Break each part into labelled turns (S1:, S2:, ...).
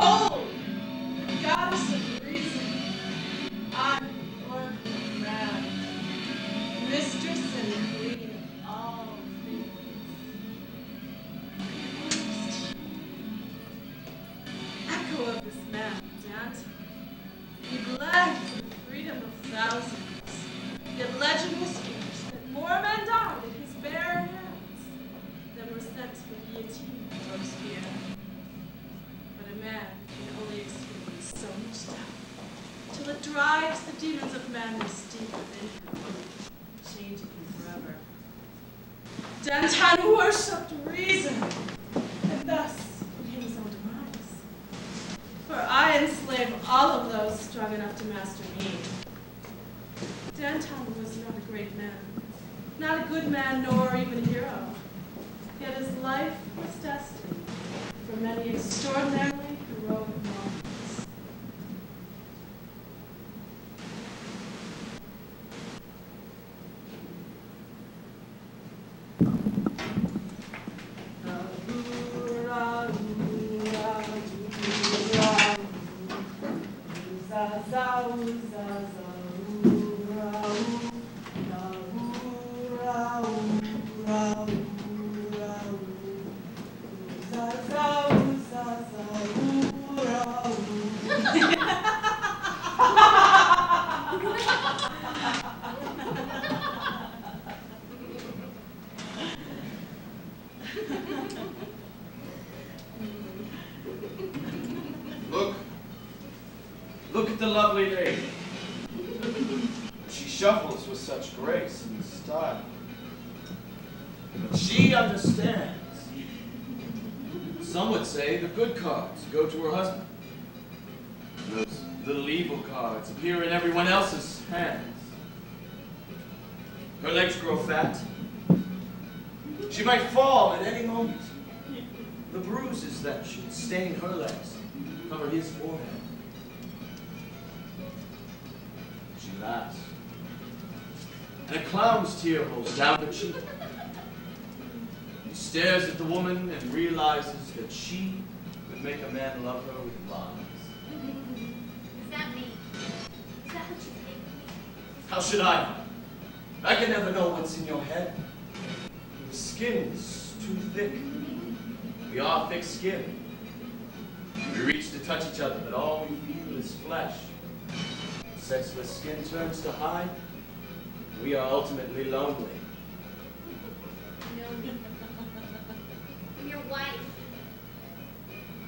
S1: Behold, goddess of reason, I, oracle mad, mistress and queen of all things. Echo of this man, Danton, he bled for the freedom of thousands, yet legend whispers that more men died at his bare hands than were sent to the guillotine of Robespierre. But a man can only experience so much death, till it drives the demons of madness deep within him, changing him forever. Danton worshipped reason, and thus became his own demise. For I enslave all of those strong enough to master me. Danton was not a great man, not a good man, nor even a hero. Yet his life was destined for many extraordinarily heroic moments.
S2: Look at the lovely lady. She shuffles with such grace and style. But she understands. Some would say the good cards go to her husband. Those little evil cards appear in everyone else's hands. Her legs grow fat. She might fall at any moment. The bruises that should stain her legs cover his forehead. She laughs, and a clown's tear rolls down her cheek. He stares at the woman and realizes that she could make a man love her with lies.
S3: Is that me? Is that what you think of me?
S2: How should I know? I can never know what's in your head. The skin is too thick. We are thick-skinned. We reach to touch each other, but all we feel is flesh. Sexless skin turns to hide. We are ultimately lonely.
S3: You know me. I'm your wife.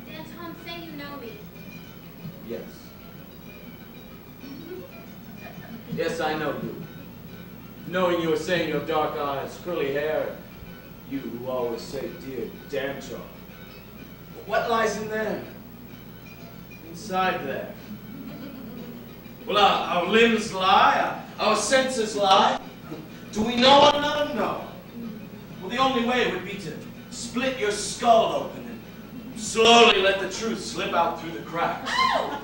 S3: Danton, say you know me.
S2: Yes. Yes, I know you. Knowing you were saying your dark eyes, curly hair, you who always say, dear Danton. But what lies in there? Inside there? Well, our limbs lie, our senses lie. Do we know one another? No. Well, the only way would be to split your skull open and slowly let the truth slip out through the cracks.
S4: Oh!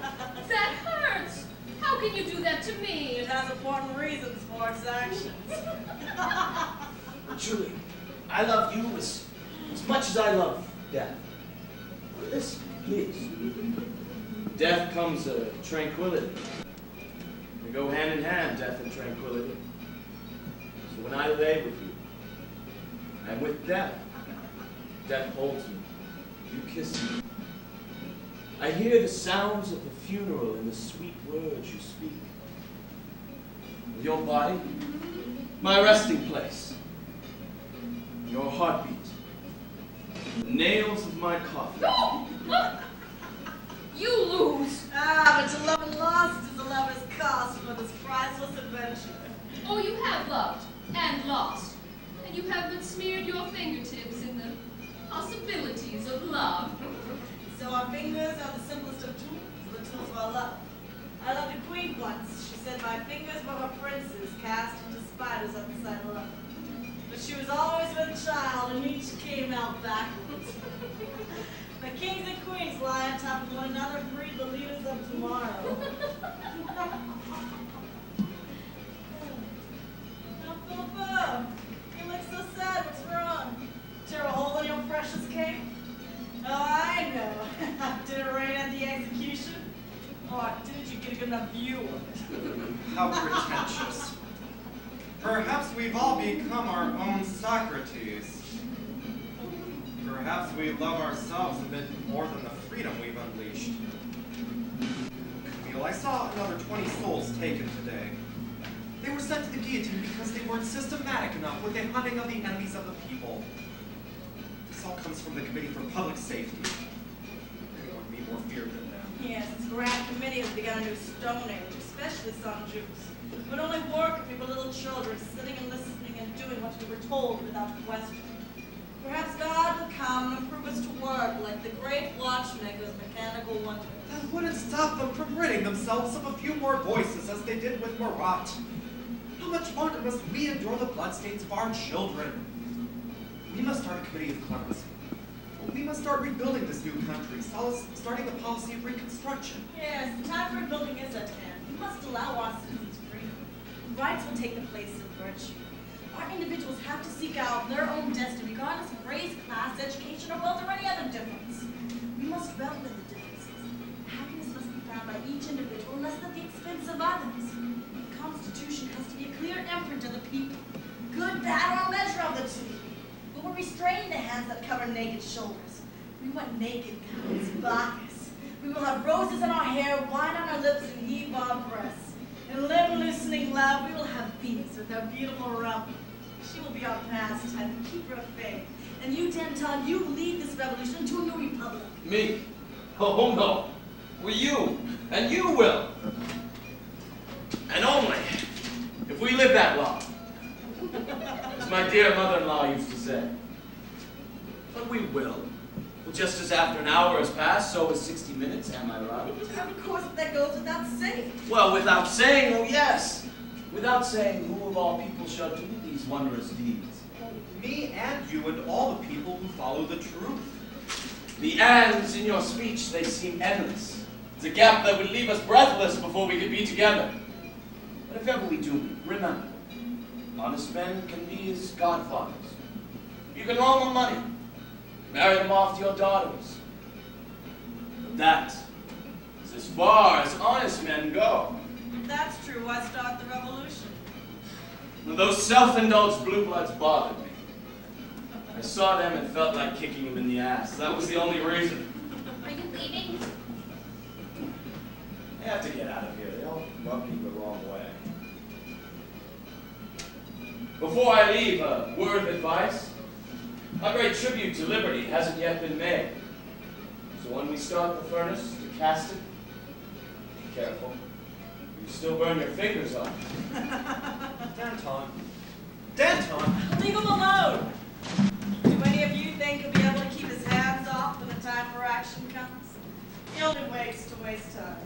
S4: That hurts! How can you do that to me?
S1: It has important reasons for its actions.
S2: Truly, I love you as much as I love death. Listen, please. Death comes tranquility. They go hand in hand, death and tranquility. So when I lay with you, I'm with death. Death holds me. You kiss me. I hear the sounds of the funeral in the sweet words you speak. Your body, my resting place. Your heartbeat. The nails of my coffin.
S4: You lose.
S1: Ah, but to love and lost is a lover's cost for this priceless adventure.
S4: Oh, you have loved and lost. And you have but smeared your fingertips in the possibilities of love.
S1: So our fingers are the simplest of tools, the tools of our love. I loved a queen once. She said my fingers were her princes, cast into spiders at the sight of love. But she was always with a child, and each came out backwards. The kings and queens lie on top of one another and breed the leaders of tomorrow. Now, Philippa, you look so sad. What's wrong? Tear a hole in your precious cape? Oh, I know. Did it rain at the heart. Didn't you get a good enough view of it?
S5: How pretentious. Perhaps we've all become our own Socrates. Perhaps we love ourselves a bit more than the freedom we've unleashed. Camille, I saw another 20 souls taken today. They were sent to the guillotine because they weren't systematic enough with the hunting of the enemies of the people. This all comes from the Committee for Public Safety. Anyone would be more feared than them.
S1: Yes, this grand committee has begun a new Stone Age, especially some Jews. But only work if we were little children, sitting and listening and doing what we were told without question. Perhaps God will come and improve us to work like the great watchmaker's mechanical wonder.
S5: That wouldn't stop them from ridding themselves of a few more voices as they did with Marat. How much longer must we endure the bloodstains of our children? We must start a committee of clemency. We must start rebuilding this new country, starting the policy of reconstruction.
S1: Yes, the time for rebuilding is at hand. We must allow our citizens freedom. Rights will take the place of virtue. Our individuals have to seek out their own destiny, regardless of race, class, education, or wealth, or any other difference. We must revel in the differences. Happiness must be found by each individual, less at the expense of others. The Constitution has to be a clear imprint of the people. Good, bad, or a measure of the two. We will restrain the hands that cover naked shoulders. We want naked gowns, Bacchus. We will have roses in our hair, wine on our lips, and heave our breasts. In limb-loosening love, we will have Venus with our beautiful rump. She will be our pastime, the keeper of faith. And you, Danton, you lead this revolution to a new republic.
S2: Me? Oh, no. Well, you. And you will. And only if we live that long. As my dear mother-in-law used to say. But we will. Well, just as after an hour has passed, so is 60 minutes, am I right?
S1: Of course, that goes without saying.
S2: Well, without saying, oh yes. Without saying, who of all people shall do these wondrous deeds?
S5: Me and you and all the people who follow the truth.
S2: The ands in your speech, they seem endless. It's a gap that would leave us breathless before we could be together. But if ever we do, remember, honest men can be as godfathers. You can loan them money, marry them off to your daughters. But that is as far as honest men go.
S1: If that's true, why start the revolution?
S2: Well, those self-indulged blue bloods bothered me. I saw them and felt like kicking them in the ass. That was the only reason.
S3: Are you leaving?
S2: I have to get out of here. They all rub me the wrong way. Before I leave, a word of advice. A great tribute to liberty hasn't yet been made. So when we start the furnace to cast it, be careful. You still burn your fingers on it.
S5: Danton. Danton!
S1: Leave him alone! Do any of you think he'll be able to keep his hands off when the time for action comes? The only way is to waste time.